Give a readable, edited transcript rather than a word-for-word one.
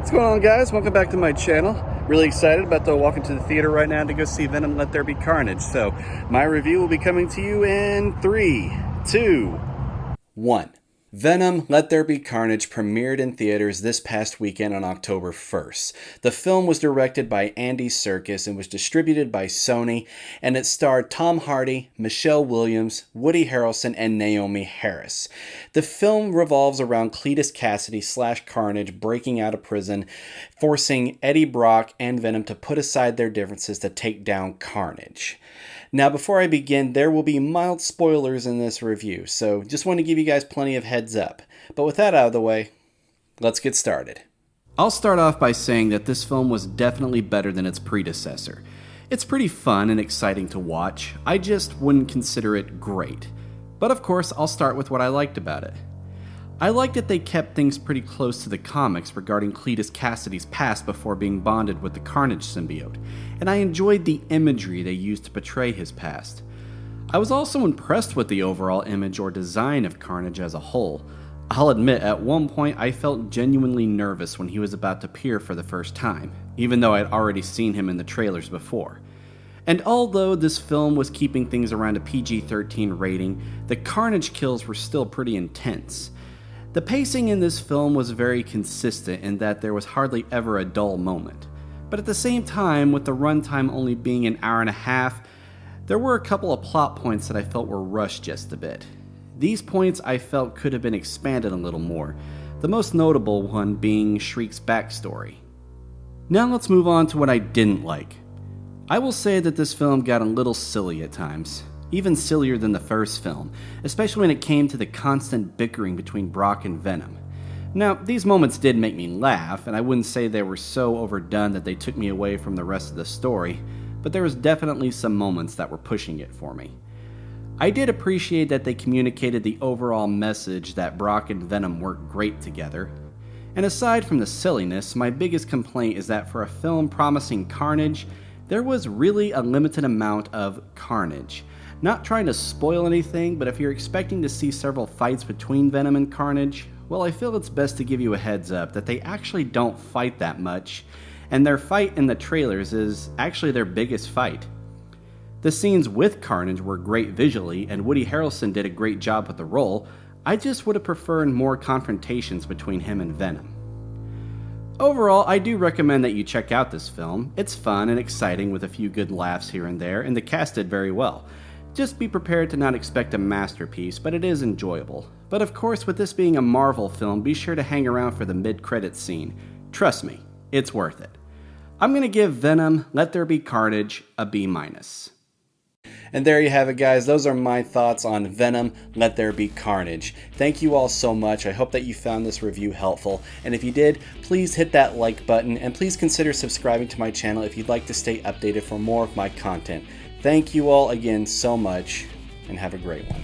What's going on, guys? Welcome back to my channel. Really excited about to walk into the theater right now to go see Venom, Let There Be Carnage. So my review will be coming to you in 3, 2, 1. Venom, Let There Be Carnage premiered in theaters this past weekend on October 1st. The film was directed by Andy Serkis and was distributed by Sony, and it starred Tom Hardy, Michelle Williams, Woody Harrelson, and Naomie Harris. The film revolves around Cletus Cassidy / Carnage breaking out of prison, forcing Eddie Brock and Venom to put aside their differences to take down Carnage. Now, before I begin, there will be mild spoilers in this review, so just want to give you guys plenty of heads up. But with that out of the way, let's get started. I'll start off by saying that this film was definitely better than its predecessor. It's pretty fun and exciting to watch. I just wouldn't consider it great. But of course, I'll start with what I liked about it. I liked that they kept things pretty close to the comics regarding Cletus Cassidy's past before being bonded with the Carnage symbiote, and I enjoyed the imagery they used to portray his past. I was also impressed with the overall image or design of Carnage as a whole. I'll admit, at one point I felt genuinely nervous when he was about to appear for the first time, even though I'd already seen him in the trailers before. And although this film was keeping things around a PG-13 rating, the Carnage kills were still pretty intense. The pacing in this film was very consistent in that there was hardly ever a dull moment. But at the same time, with the runtime only being an hour and a half, there were a couple of plot points that I felt were rushed just a bit. These points I felt could have been expanded a little more, the most notable one being Shriek's backstory. Now let's move on to what I didn't like. I will say that this film got a little silly at times. Even sillier than the first film, especially when it came to the constant bickering between Brock and Venom. Now, these moments did make me laugh, and I wouldn't say they were so overdone that they took me away from the rest of the story, but there was definitely some moments that were pushing it for me. I did appreciate that they communicated the overall message that Brock and Venom work great together. And aside from the silliness, my biggest complaint is that for a film promising carnage, there was really a limited amount of carnage. Not trying to spoil anything, but if you're expecting to see several fights between Venom and Carnage, well, I feel it's best to give you a heads up that they actually don't fight that much, and their fight in the trailers is actually their biggest fight. The scenes with Carnage were great visually, and Woody Harrelson did a great job with the role. I just would have preferred more confrontations between him and Venom. Overall, I do recommend that you check out this film. It's fun and exciting with a few good laughs here and there, and the cast did very well. Just be prepared to not expect a masterpiece, but it is enjoyable. But of course, with this being a Marvel film, be sure to hang around for the mid-credits scene. Trust me, it's worth it. I'm going to give Venom, Let There Be Carnage a B-. And there you have it, guys. Those are my thoughts on Venom, Let There Be Carnage. Thank you all so much. I hope that you found this review helpful. And if you did, please hit that like button, and please consider subscribing to my channel if you'd like to stay updated for more of my content. Thank you all again so much, and have a great one.